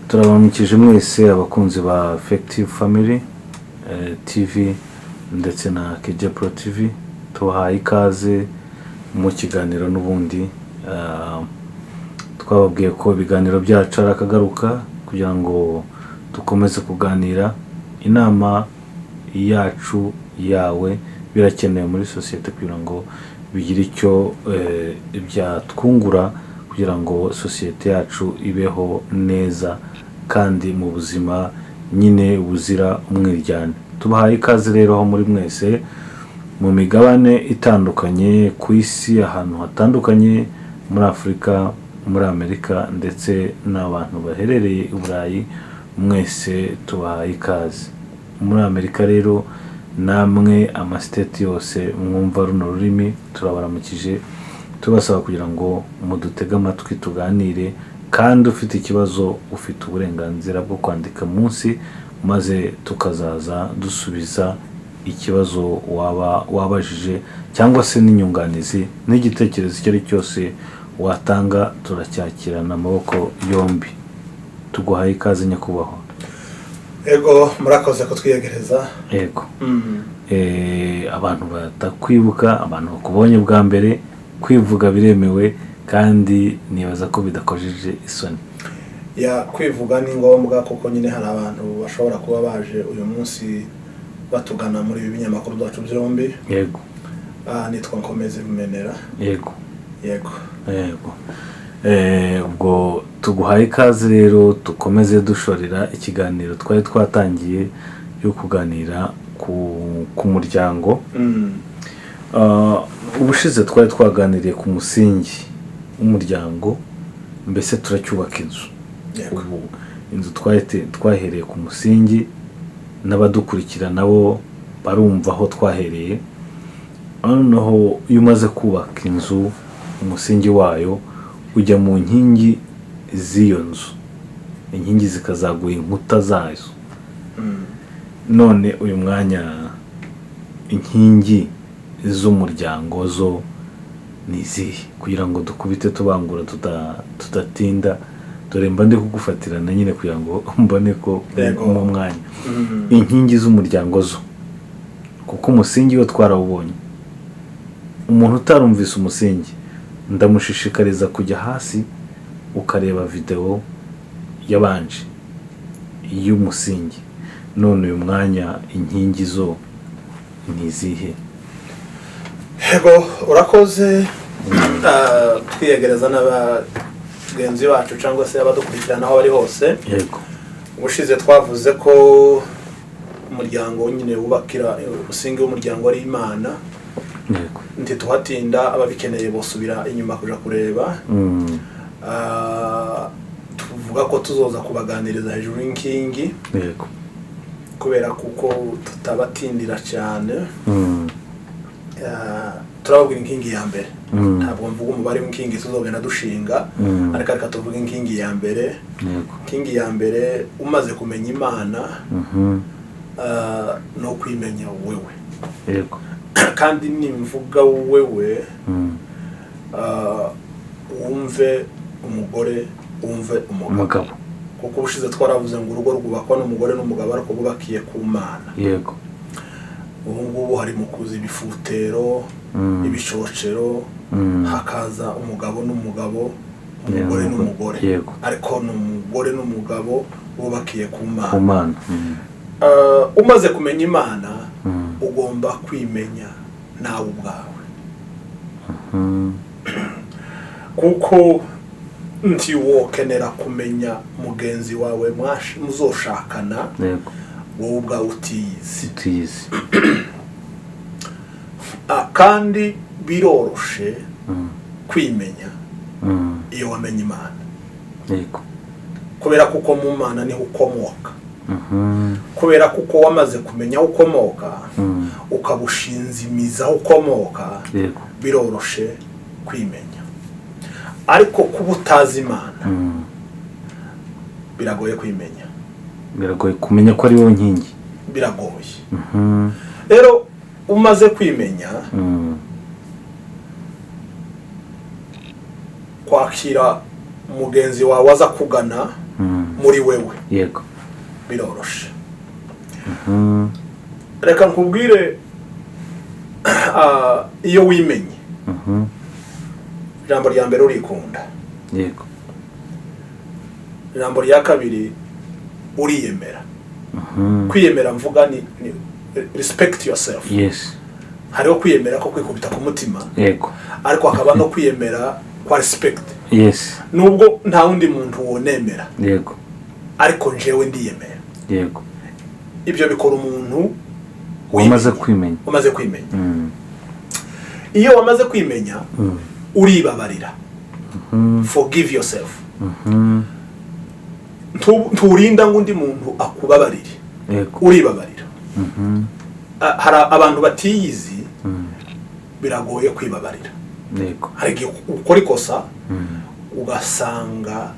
turabamukije mwese abakunzi ba Effective Family TV ndetse na KJ Pro TV. Tuhaye ikaze mu kiganiro n'ubundi twababwiye ko ibiganiro byacu arakagaruka kugira ngo dukomeze kuganira. Inama yacu yawe birakenewe muri societe kugira ngo bigire icyo byatwungura kugira ngo societe yacu ibeho neza kandi mu buzima nyine buzira umwiryane. Tubahaye ikaze rero aho muri mwese mu migabane itandukanye ku isi, ahantu hatandukanye, muri Afrika, muri Amerika ndetse n'abantu baherereye i Burayi, mwese tubahaye ikaze. Muri Amerika rero namwe amastate yose mwumva runo rurimi turabaramukije, tubasaba kugira ngo mudutege amatwi tuganire, kandi ufite ikibazo ufite uburenganzira bwo kwandika munsi maze tukazaza dusubiza ikibazo wabajije cyangwa se n'inyunganizi n'igitekerezo icyo ari cyose watanga, turacyakirana amaboko yombi. Tuguhaye ikaze nyakubahwa. Ego murakoze ko twiyegereza. Ego abantu batakwibuka, abantu bakubonye bwa mbere, kwivuga biremewe kandi nibaza ko bidakojeje isoni. Ya kwivuga ni ngombwa kuko nyine hari abantu bashobora kuba baje uyu munsi batugana muri ibi binyamakuru byacu byombi. Yego. Nitwa Nkomeze Rumenera. Yego. Yego. Yego. Ubwo tuguhaye ikaze rero dukomeze dushorera ikiganiro twari twatangiye yo kuganira ku muryango. Ubushize twari twaganiriye ku musingi w'umuryango, mbese turacyubaka inzu. Ubu inzu twahereye ku musingi, n'abadukurikira nabo barumva aho twahereye. Noneho iyo umaze kubaka inzu, umusingi wayo ujya mu nkingi z'iyo nzu, inkingi zikazaguha inkuta zayo. None uyu mwanya inkingi z'umuryango zo ni izihe, kugira ngo dukubite tubangura tudatinda, dore mba ndi kugufatirana nyine kugira ngo mbone ko mu mwanya. Inkingi z'umuryango zo, kuko umusingi wo twarawubonye. Umuntu utarumvise umusingi ndamushishikariza kujya hasi ukareba video yabanje y'umusingi. None uyu mwanya inkingi zo ni izihe? Ego urakoze. Twiyegereza n'abagenzi bacu cyangwa se abadukurikirana aho bari hose. Yego. Ubushize twavuze ko umuryango nyine wubakira umusingi w'umuryango ari Imana. Yego. Ntituhatinda ababikeneye bosubira inyuma kuja kureba. Tuvuga ko tuzoza kubaganiriza hejuru y'inkingi. Yego. Kubera kuko tutabatindira cyane. Turababwira inkingi ya mbere. Ntabwo mvuga umubare w'inkingi tuzogenda dushinga, ariko reka tuvuga inkingi ya mbere. Yego. Inkingi ya mbere umaze kumenya Imana no kwimenya wewe. Yego. Kandi nimvuga wewe wumve umugore, wumve umugabo. Kuko ubushize twaravuze ngo urugo rwubakwa n'umugore n'umugabo ariko bubakiye ku Mana. Yego. Ubu ngubu hari mu kuza ibifutero, ibishocero, hakaza umugabo n'umugabo, umugore n'umugore. Yego. Ariko n'umugore n'umugabo bubakiye ku Mana. Ku Mana. Umaze kumenya Imana ugomba kwimenya nawe ubwawe. Kuko ntiwokenera kumenya mugenzi wawe muzoshakana wowe ubwawe utiyizi. Kandi biroroshe kwimenya iyo wamenye Imana. Yego. Kubera kuko mu Mana niho ukomoka. Kubera kuko wamaze kumenya aho ukomoka ukabushinzimiza aho ukomoka, biroroshe kwimenya. Ariko kuba utazi Imana biragoye kwimenya. Biragoye kumenya ko ari wowe nkingi. Biragoye. Rero umaze kwimenya, kwakira mugenzi wawe aza kugana muri wewe yego biroroshe. Reka nkubwire iyo wimenye ijambo rya mbere urikunda, yego ijambo rya kabiri uriyemera. Kwiyemera mvuga ni respect yourself. yes Hariho kwiyemera ko kwikubita ku mutima, yego ariko hakaba no kwiyemera kwa respect. yes Nubwo nta wundi muntu wonemera, yego ariko njewe ndiyemera. yego Ibyo bikora umuntu wamaze kwimenya. Umaze kwimenya. Iyo wamaze kwimenya uribabarira. Forgive yourself. Nturinda ngo undi muntu akubabarire. yego Uribabarira. Hari abantu batiyizi biragoye kwibabarira. yego Hari igihe ukora ikosa ugasanga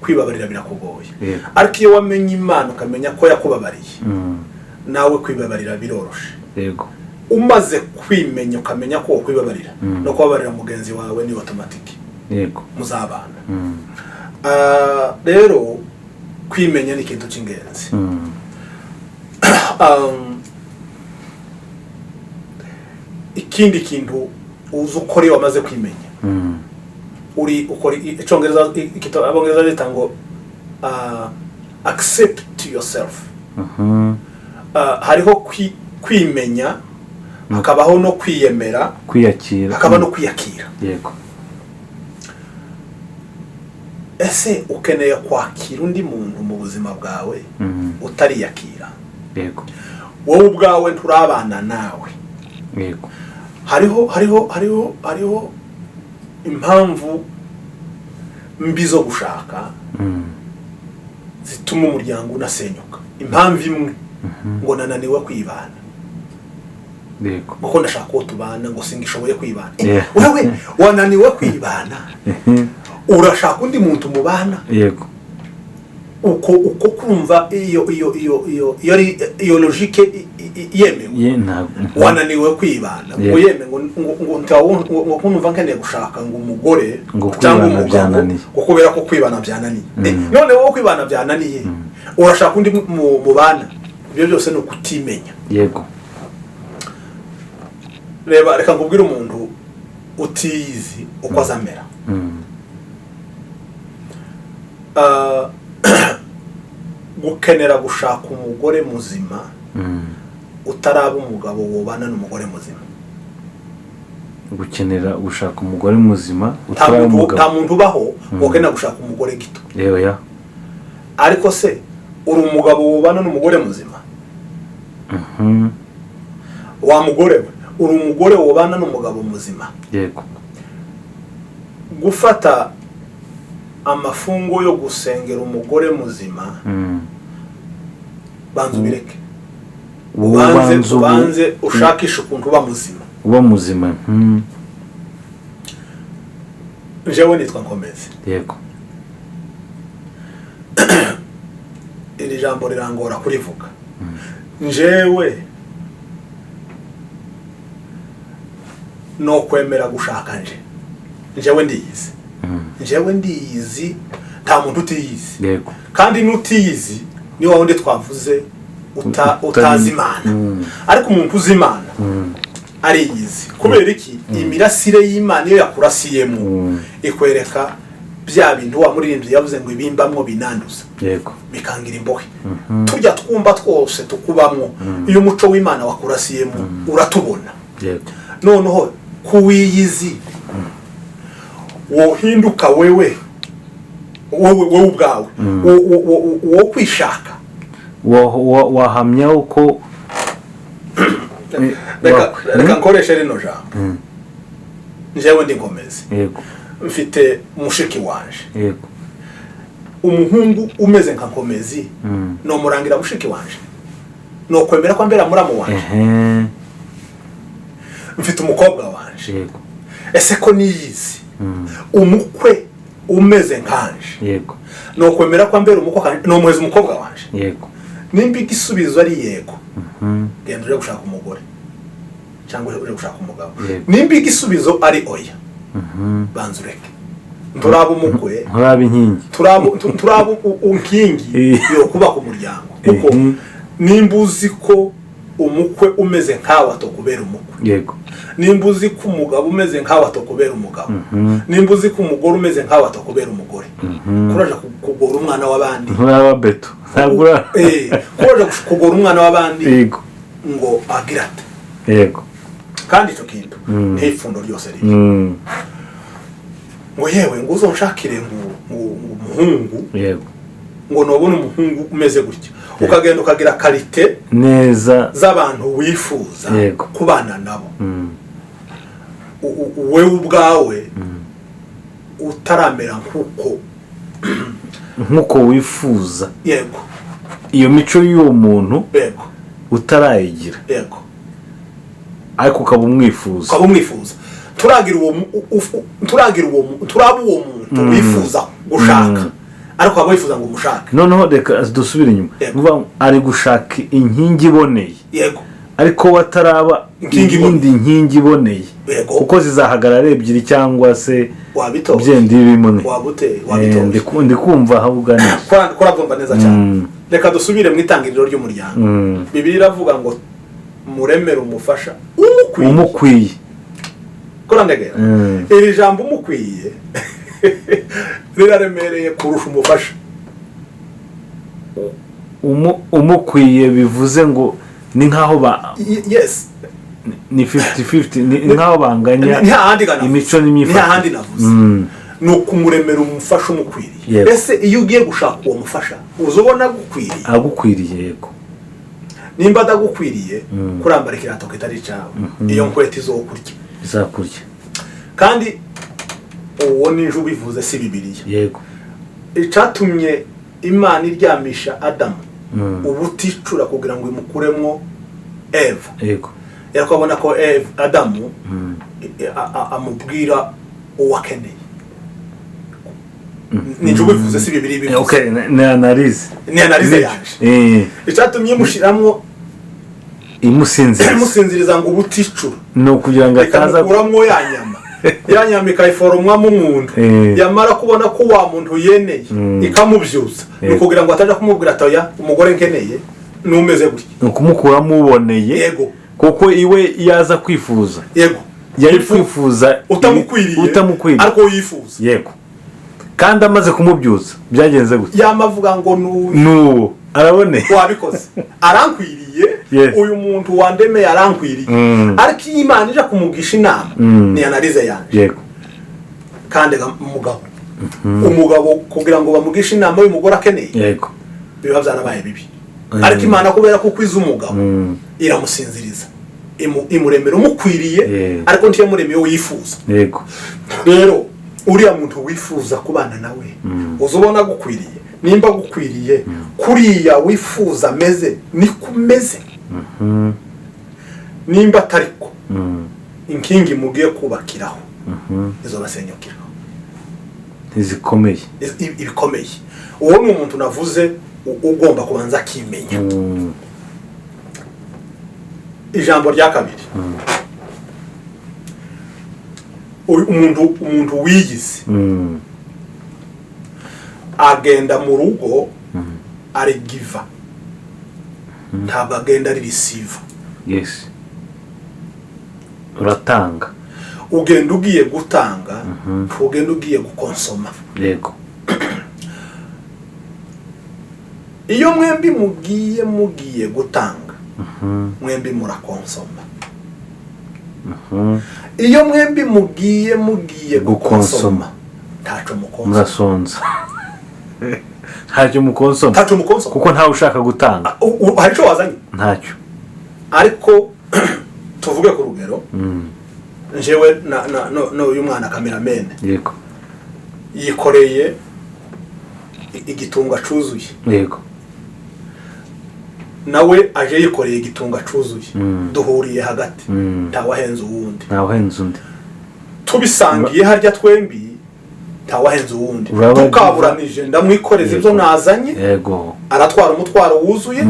kwibabarira birakugoye. Ariko iyo wamenye Imana ukamenya ko yakubabariye, nawe kwibabarira biroroshe. yego Umaze kwimenya ukamenya ko kwibabarira no kubabarira mugenzi wawe ni automatic. yego Muzabana. Rero kwimenya ni ikintu cy'ingenzi. Ikindi kintu uzi ukora iyo wamaze kwimenya, uri ukora icyongereza, abongereza bita ngo accept yourself. Hariho kwimenya, hakabaho no kwiyemera, kwiyakira, hakaba no kwiyakira. yego Ese ukeneye kwakira undi muntu mu buzima bwawe utariyakira? yego Wowe ubwawe nturabana nawe. yego Hariho impamvu mbi zo gushaka zituma umuryango unasenyuka. Impamvu imwe ngo nananiwe kwibana. yego Kuko ndashaka ko tubana ngo singishoboye kwibana. Wewe wananiwe kwibana, urashaka undi muntu mubana. yego uko kumva iyo logique yemewe. Wananiwe kwibana ngo yeme ngo kumva nkeneye gushaka ngo umugore cyangwa umugabo kubera ko kwibana byananiye. None wowe kwibana byananiye urashaka undi mubana. Ibyo byose ni ukutimenya. yego Reba, reka nkubwire umuntu utiyizi uko azamera. Gukenera gushaka umugore muzima utaraba umugabo wobana n'umugore muzima. Gukenera gushaka umugore muzima utaraba umugabo. Nta muntu ubaho wokenera gushaka umugore gito. yewe Ariko se uri umugabo wobana n'umugore muzima? Wa mugore we uri umugore wobana n'umugabo muzima? yego Gufata amafungo yo gusengera umugore muzima, banza ubireke. Ubanze ushakisha ukuntu uba muzima. Jewe nitwa Nkomezi. yego Iri jambo rirangora kurivuga. Njewe no kwemera gushaka njewe ndiyizi. Njewe ndiyizi, nta muntu utiyizi. yego Kandi n'utiyizi ni wa wundi twavuze utazi Imana. Ariko umuntu uzi Imana ariyizi. Kubera iki? Imirasire y'Imana iyo yakurasiyemo ikwereka bya bintu wa muririmbyi yavuze ngo ibimbamwo binanduza, yego bikangira imbohe. Turya twumva twose tukubamwo, iyo umuco w'Imana wakurasiyemo uratubona. yego Noneho kuwiyizi wohinduka wewe ubwawe wo kwishaka. wahamya uko reka nkoreshe rino jambo. Njewe ndi Nkomezi. yego Mfite mushiki wanje. yego Umuhungu umeze nka Nkomezi no murangira mushiki wanje, no kwemera ko mbera muramu wanje. Mfite umukobwa wanje. yego Ese ko niyizi umukwe umeze nkanje, yego no kwemera ko mbera umukwe kanje no muheza umukobwa wanje. yego Nimba igisubizo ari yego, genda uje gushaka umugore cyangwa uje gushaka umugabo. Nimba igisubizo ari oya, banza ureke. turaba umukwe, turaba inkingi, turaba unkingi yo kubaka umuryango. Kuko nimba uzi ko umukwe umeze nkawe atokubera umukwe, yego, nimba uzi ko umugabo umeze nkawe atokubera umugabo, nimba uzi ko umugore umeze nkawe atokubera umugore, kuraje kugora umwana w'abandi, nturaba beto, ntabura kuraje kugora umwana w'abandi, yego, ngo agira ate, yego, kandi icyo kintu ntifundo ryose riri ngo yewe ngo uzonshakire ngo umuhungu, yego, ngo nobone umuhungu umeze gutya, ukagenda ukagira karite neza z'abantu wifuza kubana nabo, wewe ubwawe utaramera nkuko wifuza, yego, iyo mico y'uwo muntu, yego, utarayigira, yego, ariko ukaba umwifuza, turagira uwo muntu wifuza gushaka, ariko aba wifuza ngo umushake. Noneho reka dusubire inyuma, uvuga ari gushaka inkingi iboneye, yego, ariko wataraba iyindi nkingi iboneye, kuko zizahagarara ebyiri cyangwa se byenda bimwe. Ndi kumva aho uganira, kurabyumva neza cyane. Reka dusubire mu itangiriro ry'umuryango. Bibiliya iravuga ngo muremere umufasha umukwiye. Kurandegera iri jambo umukwiye riraremereye kurusha umufasha. Umukwiye bivuze ngo ni nkaho yes, ni 50-50, ni nkaho banganya imico n'imyifatire. Ni ukumuremera umufasha umukwiriye. Ese iyo ugiye gushaka uwo mufasha uzobona agukwiriye, yego, nimba adagukwiriye kurambara ikirato kitari cyawe, iyo nkwete izakurya. Kandi uwo n'inju bivuze si Bibiliya, yego, icatumye Imana iryamisha Adamu ubuticura kugira ngo imukuremo Eva, yego, yakabona ko Adamu amubwira uwo akeneye. N'inju bivuze si Bibiliya bivuze. Okay, ni analyse yaje. Icatumye imushiramo imusinziriza ngo ubuticura, no kugira ngo ataza kuramwo yanyama ikayiforomwamo umuntu, yamara kubona ko wa muntu yeneye ikamubyuza, no kugira ngo ataje kumubwira atoya umugore nkeneye numeze gutya, no kumukuramo uboneye, yego, kuko iwe yaza kwifuza, yego, yari kwifuza utamukwiriye ariko yifuza, yego, kandi amaze kumubyuza byagenze gutya, yamavuga ngo nuwo arabone wabikoze arankwiriye, uyu muntu wandemeye arankwiriye, ariko Imana ije kumugisha inama ni analize yanje, yego, kandi umugabo kugira ngo bamugishe inama y'umugore akeneye, yego, biba byarabaye bibi, ariko Imana kubera ko kwiza umugabo iramusinziriza, imuremera umukwiriye, ariko ntiyamuremeye wifuza, yego. Rero uriya muntu wifuza kubana nawe uzobona gukwiriye, nimba gukwiriye kuriya wifuza ameze niko umeze, nimba atariko inkingi mugiye kubakiraho izo basenyukiraho izikomeye, ibikomeye. Uwo ni umuntu navuze ugomba kubanza akimenya. Ijambo rya kabiri, umuntu wiyize agenda mu rugo ari giva, ntabwo agenda ari receive. Yes, uratanga, ugenda ugiye gutanga, ugenda ugiye gukonsoma, yego. Iyo mwembi mugiye gutanga, mwembi murakonsoma. Iyo mwembi mugiye gukonsoma, ntaco mukonsoma, murasonza. Ntacyo mukonsoma, kuko ntawe ushaka gutanga. Hari cyo wazanye? Ntacyo. Ariko tuvuge ku rugero, njewe no uyu mwana cameraman, yego, yikoreye igitunga cuzuye, yego, nawe aje yikoreye igitunga cuzuye, duhuriye hagati, ntawahenze uwundi, tubisangiye harya twembi ntawahenze uwundi, tukaburanije ndamwikoreza ibyo nazanye, yego, aratwara umutwaro wuzuye,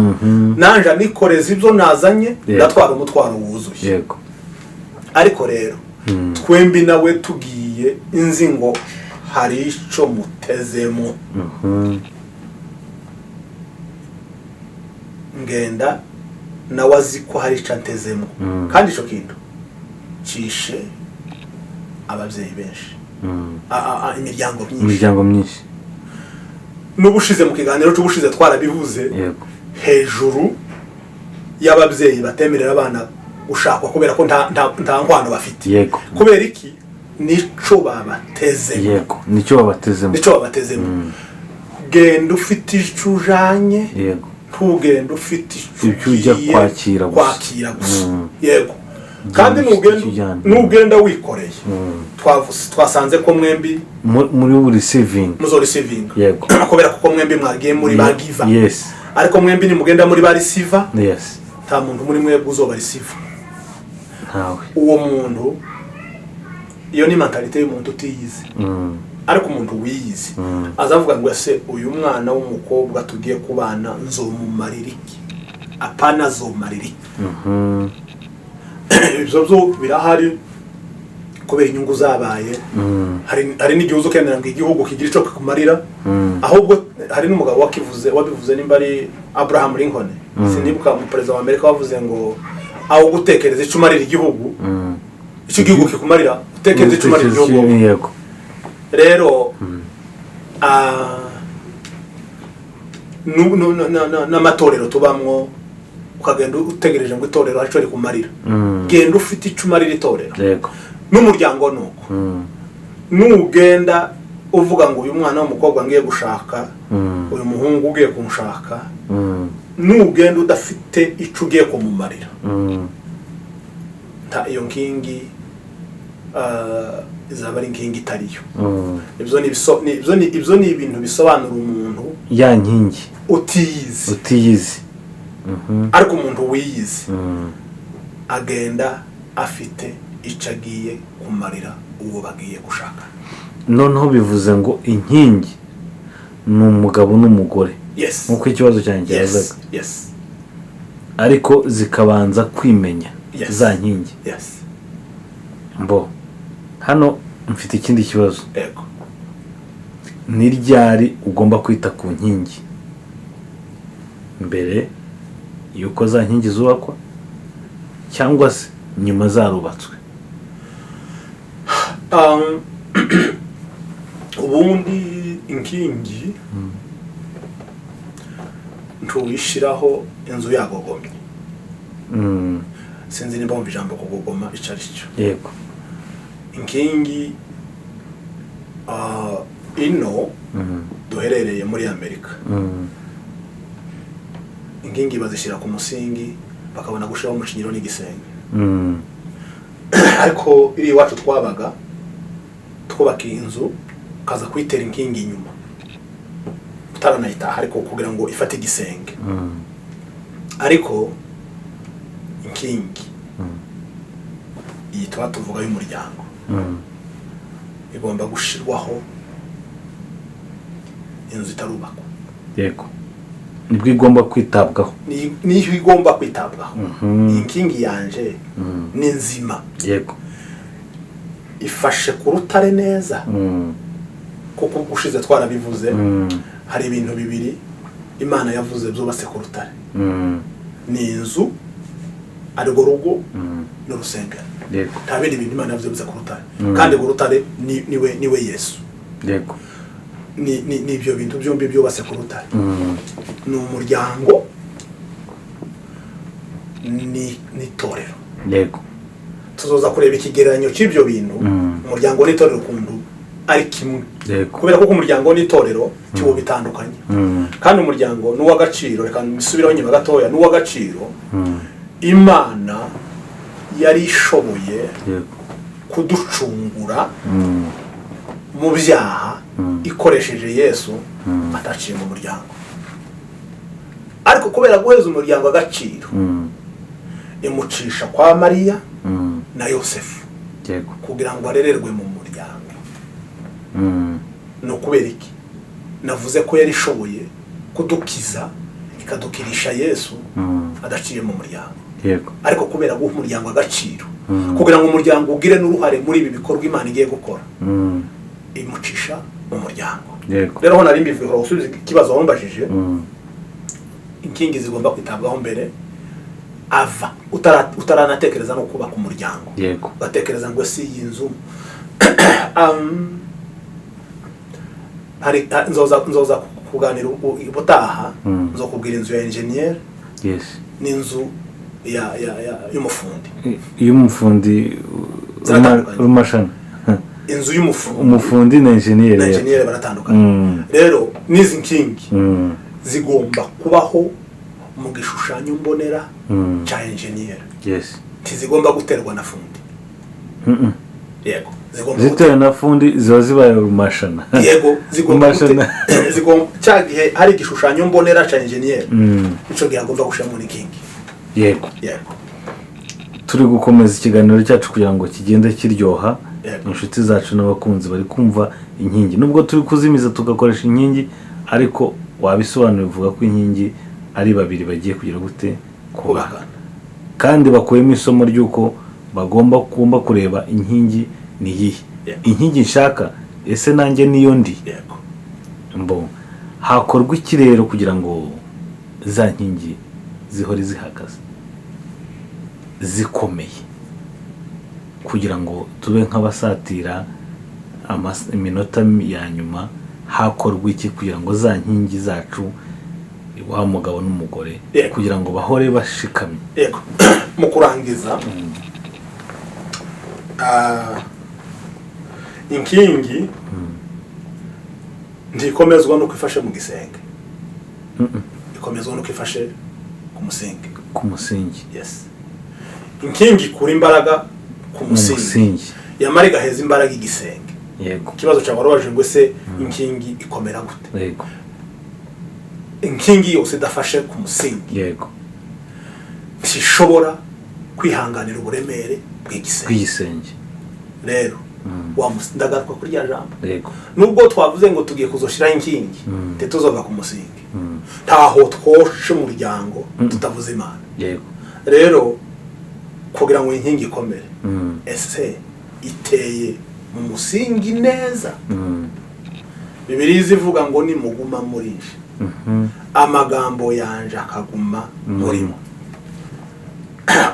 nanje anikoreza ibyo nazanye, ndatwara umutwaro wuzuye, yego. Ariko rero twembi nawe tugiye inzingo hari icyo mutezemo. ngenda nawe azi ko hari icyo atezemo, kandi icyo kintu cishe ababyeyi benshi, imiryango myinshi. n'ubushize mu kiganiro cy'ubushize twarabivuze, hejuru y'ababyeyi batemerera abana gushakwa kubera ko nta nkwano bafite. kubera iki? nico babatezemo. nico babatezemo. genda ufite icyo ujanye, ntugenda ufite icyo ujya kwakira gusa. Yego. kandi nugenda wikoreye. twasanze ko mwembi muri receiving, muzo receiving. Yego. kubera ko mwembi mwagiye muri ba giver. Yes. ariko mwembi ni mugenda muri ba receiver. Yes. nta muntu muri mwebwe uzoba receiver. ntawe. uwo muntu, iyo ni mentalite y'umuntu utiyizi. ariko umuntu wiyizi azavuga ngo ese uyu mwana w'umukobwa tugiye kubana nzomumarira iki? apana zomarira iki? ibyo byo birahari kubera inyungu zabaye. hari n'igihe uzo kemera ngo igihugu kigira icyo kumarira. ahubwo hari n'umugabo wabivuze nimba ari Abraham Lincoln, sinibuka umuperezida wa Amerika, wavuze ngo aho gutekereza icyo umarira igihugu, icyo igihugu kikumarira, utekereza icyo umarira igihugu. rero n'amatorero tubamwo, ukagenda utegereje ngo itorero aricyo rikumarira. genda ufite icyo umarira itorero. n'umuryango nuko. nugenda uvuga ngo uyu mwana w'umukobwa ngiye gushaka, uyu muhungu ugiye kumushaka, nugenda udafite icyo ugiye kumumarira, iyo nkingi izaba ari nkingi itariyo. ibyo ni ibintu bisobanura umuntu ya nkingi utiyizi. ariko umuntu wiyizi agenda afite icyo agiye kumarira uwo bagiye gushaka. noneho bivuze ngo inkingi ni umugabo n'umugore. nk'uko ikibazo cyanjye cyazaga. ariko zikabanza kwimenya za nkingi. mbo hano mfite ikindi kibazo. ni ryari ugomba kwita ku nkingi mbere yuko za nkingi zubakwa cyangwa se nyuma zarubatswe? ubundi inkingi ntuwishyiraho inzu yagogomye. sinzi niba wumva ijambo kugogoma icyo ari cyo. yego. inkingi ino duherereye muri Amerika, inkingi bazishyira ku musingi bakabona gushyiraho umucinyiro n'igisenge. ariko iri iwacu twabaga twubaka inzu ukaza kuyitera inkingi inyuma utaranayitaha, ariko kugira ngo ifate igisenge. ariko inkingi iyi tuvuga y'umuryango igomba gushirwaho inzu itarubakwa. Yego. nibwo igomba kwitabwaho. niyo igomba kwitabwaho. inkingi yanje ni nzima. Yego. ifashe ku rutare neza. kuko gushize twarabivuze, hari ibintu bibiri Imana yavuze byubatse ku rutare. ni inzu, ariko rugo n'urusengero. Yego. nta bindi bintu Imana yavuze byubatse ku rutare. kandi ku rutare niwe Yesu. Yego. ni ibyo bintu byombi byubatse ku rutare. ni umuryango n'itorero. Yego. tuzoza kureba ikigereranyo cy'ibyo bintu. umuryango n'itorero kundu ari kimwe. kubera ko umuryango n'itorero cyo bitandukanye. kandi umuryango n'uw'agaciro, reka nisubiraho nyuma gatoya, n'uw'agaciro. Imana yari ishoboye kuducungura mu byaha ikoresheje Yesu ataciye mu muryango. ariko kubera guheza umuryango agaciro, imucisha kwa Mariya na Yosefu kugira ngo arererwe mu muryango. no kubera iki navuze ko yari ishoboye kudukiza ikadukirisha Yesu adaciye mu muryango. ariko kubera guha umuryango agaciro, kugira ngo umuryango ugire n'uruhare muri ibi bikorwa Imana igiye gukora, imucisha mu muryango. Yego. Rero ho nari mbivuga gusubiza ikibazo wambajije. Inkingi zigomba kwitabwaho mbere ava utaranatekereza no kubaka umuryango. Yego. Batekereza ngo si yinzu hari nzoza kuganira ubutaha nzo kubwira inzu ya engineer. Yes. N'inzu ya y'umufundi. Y'umufundi rumashana. Inzu y'umufundi. Umufundi na engineer. Na engineer baratandukanye. Rero nizi nkingi zigomba kubaho mu gishushanyo mbonera cha engineer. Yes. Tizigomba guterwa na fundi. Yego. Zitera na fundi ziba zibaye rumashana. Yego, zigomba cyagihe hari igishushanyo mbonera cha engineer. Ico gihe agomba gushiramo n'ikingi. Yego. Yego. Turi gukomeza ikiganiro cyacu kugira ngo kigende kiryoha. Inshuti zacu n'abakunzi bari kumva inkingi. Nubwo turi kuzimiza tugakoresha inkingi, ariko wabisobanura bivuga ko inkingi ari babiri bagiye kugira gute kubaka. Kandi bakuyemo isomo ry'uko bagomba kureba inkingi ni yihe. Inkingi nshaka ese nanjye niyo ndi. Yego. Mbo hakorwa iki rero kugira ngo za nkingi zihore zihagaze zikomeye, kugira ngo tube nk'abasatira iminota ya nyuma, hakorwa iki kugira ngo za nkingi zacu wa mugabo n'umugore kugira ngo bahore bashikamye. Yego. Mu kurangiza inkingi ndikomezwa no kwifashe mu gisenge. Ikomezwa no kwifashe ku musingi. Yes. Inkingi kuri imbaraga ku musingi. Yamara igaheza imbaraga igisenge. Yego. Kibazo cyabarobaje ngo se inkingi ikomera gute? Yego. Inkingi yose dafashe ku musingi. Yego. Sishobora kwihanganira uburemere bw'igisenge. Rero ndagaruka kuri ya jambo. Yego. Nubwo twavuze ngo tugiye kuzoshira inkingi tetuzova ku musingi. Ntaho twoshe umuryango tutavuze Imana. Yego. Rero kugira ngo inkingi ikomere ese iteye mu musingi neza. Bibiliya ivuga ngo ni muguma murinje. Amagambo yanje akaguma murimo.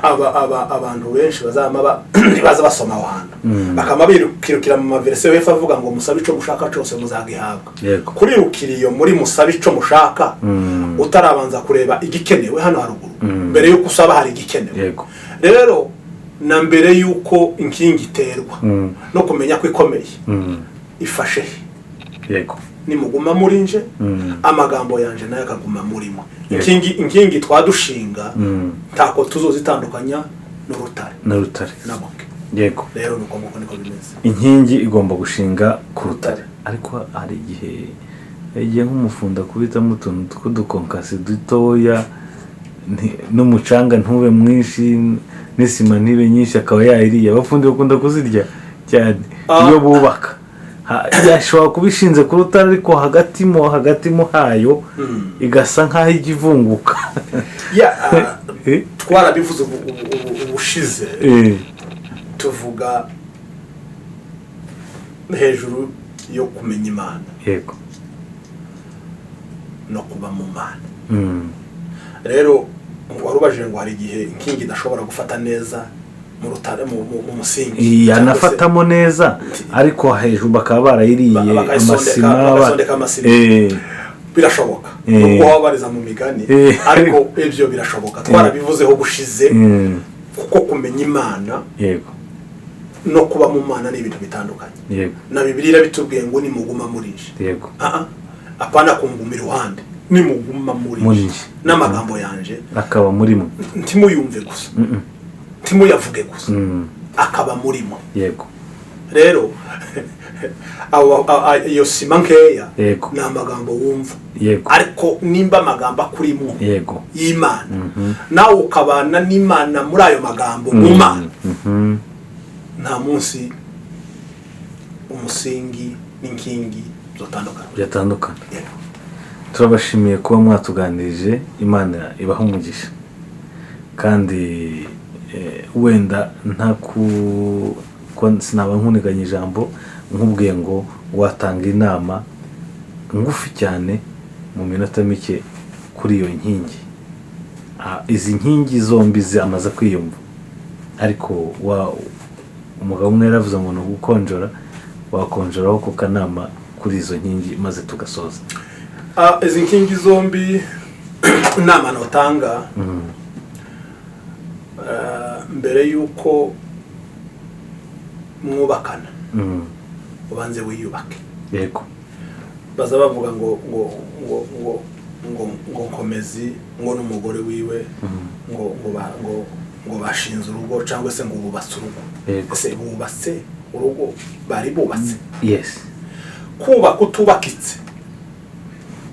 Abantu benshi baza basoma abantu bakama birukira mu maverse wefa avuga ngo musabe ico mushaka cyose muzagihabwa. Kuri rukiriyo muri musabe ico mushaka utarabanza kureba igikenewe hano haruguru mbere yuko usaba hari igikenewe. Rero na mbere yuko inkingi iterwa no kumenya ko ikomeye ifashe. Yego. Ni muguma murinje amagambo yanje nayo akaguma murimo. Inkingi twadushinga ntako tuzozitandukanya n'urutare naboke. Yego. Rero nuko niko bimeze. Inkingi igomba gushinga ku rutare, ariko hari igihe nk'umufunda kubitamo utuntu tw'udukonkasi dutoya n'umucanga ntube mwinshi n'isima ntibe nyinshi akaba yayiriye. Abafundi bakunda kuzirya cyane iyo bubaka. Yashobora kubishinze ku rutare ariko hagati mo hayo igasa nkaho igivunguka. Twarabivuze ubushize tuvuga hejuru yo kumenya Imana. Yego. No kuba mu Mana. Rero warubaje ngo hari igihe inkingi idashobora gufata neza mu rutare mu musingi. Yanafatamo neza ariko hejuru bakaba barayiriye amasima. Birashoboka. Ubwo wabariza mu migani ariko ibyo birashoboka. Twarabivuzeho bushize kuko kumenya Imana. Yego. No kuba mu Mana ni ibintu bitandukanye. Yego. Na Bibiliya bitubwiye ngo ni muguma murishe. Yego. Apana kungumira iruhande. Ni muguma murishe. N'amagambo yanje akaba murimo. Ntimuyumve gusa. Ntimuyavuge gusa. Akaba murimo. Yego. Rero iyo sima nkeya Yego. ni amagambo wumva. Yego. Ariko nimba amagambo akurimo Yego. y'Imana nawe ukabana n'Imana muri ayo magambo mu Mana, nta munsi umusingi n'inkingi byatandukana. Turabashimiye kuba mwatuganirije. Imana ibaha umugisha, kandi wenda sinaba nkuniganya ijambo nkubwiye ngo watanga inama ngufi cyane mu minota mike kuri iyo nkingi. Izi nkingi zombi zamaze kwiyumva, ariko umugabo umwe yaravuze ngo ni ugukonjora, wakonjoraho ku kanama kuri izo nkingi maze tugasoza. Izi nkingi zombi inama notanga mbere yuko mwubakana ubanze wiyubake. Yego. Baza bavuga ngo nkomezi ngo n'umugore wiwe ngo bashinze urugo cyangwa se ngo bubatse urugo. Ese bubatse urugo bari bubatse? Yes. Kubaka utubakitse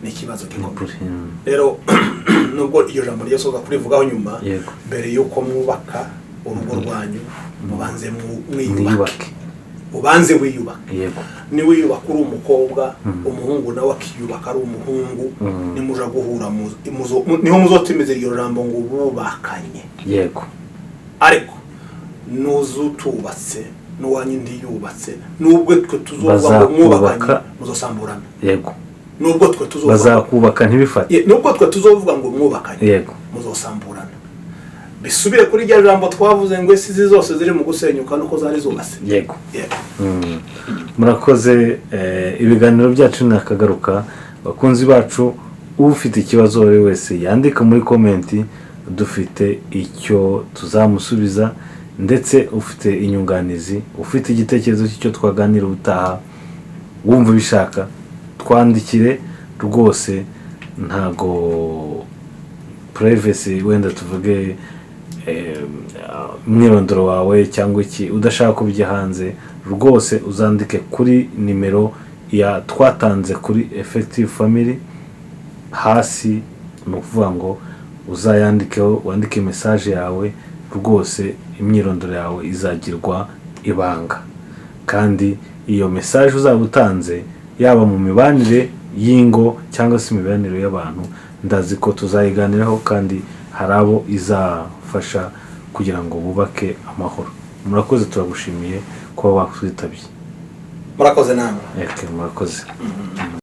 ni ikibazo gikomeye. Rero nubwo iyo jambo ryasoza kurivugaho nyuma, mbere yuko mwubaka urugo rwanyu mubanze mwiyubake. Ubanze wiyubake. Yego. Ni wiyubaka uri umukobwa, umuhungu nawe akiyubaka ari umuhungu, nimuja guhura niho muzotumize iyo jambo ngo bubakanye. Yego. Ariko nuzutubatse n'uwanyu ndi yubatse, nubwo twe tuzovuga ngo mwubakanye muzosamburana. Yego. Nubwo twe tuzovuga bazakubaka ntibifate. Nubwo twe tuzovuga ngo mwubakanye. Yego. Muzosamburana. Bisubire kuri rya jambo twavuze ngo isi zose ziri mu gusenyuka nuko zari zubatse. Yego. Murakoze. Ibiganiro byacu nakagaruka. Bakunzi bacu, ufite ikibazo wese yandika muri komenti, dufite icyo tuzamusubiza, ndetse ufite inyunganizi, ufite igitekerezo cy'icyo twaganira ubutaha, wumva bishaka twandikire rwose. Ntago privacy wenda tuvuge umwirondoro wawe cyangwa iki udashaka kubijya hanze, rwose uzandike kuri nimero ya twatanze kuri Effective Family hasi. Ni ukuvuga ngo uzayandikeho, wandike message yawe, rwose imyirondoro yawe izagirwa ibanga. Kandi iyo message uzaba utanze, yaba mu mibanire y'ingo cyangwa se imibanire y'abantu, ndazi ko tuzayiganiraho kandi hari abo izafasha kugira ngo bubake amahoro. Murakoze, turagushimiye kuba wakwitabye. Murakoze namwe. Murakoze.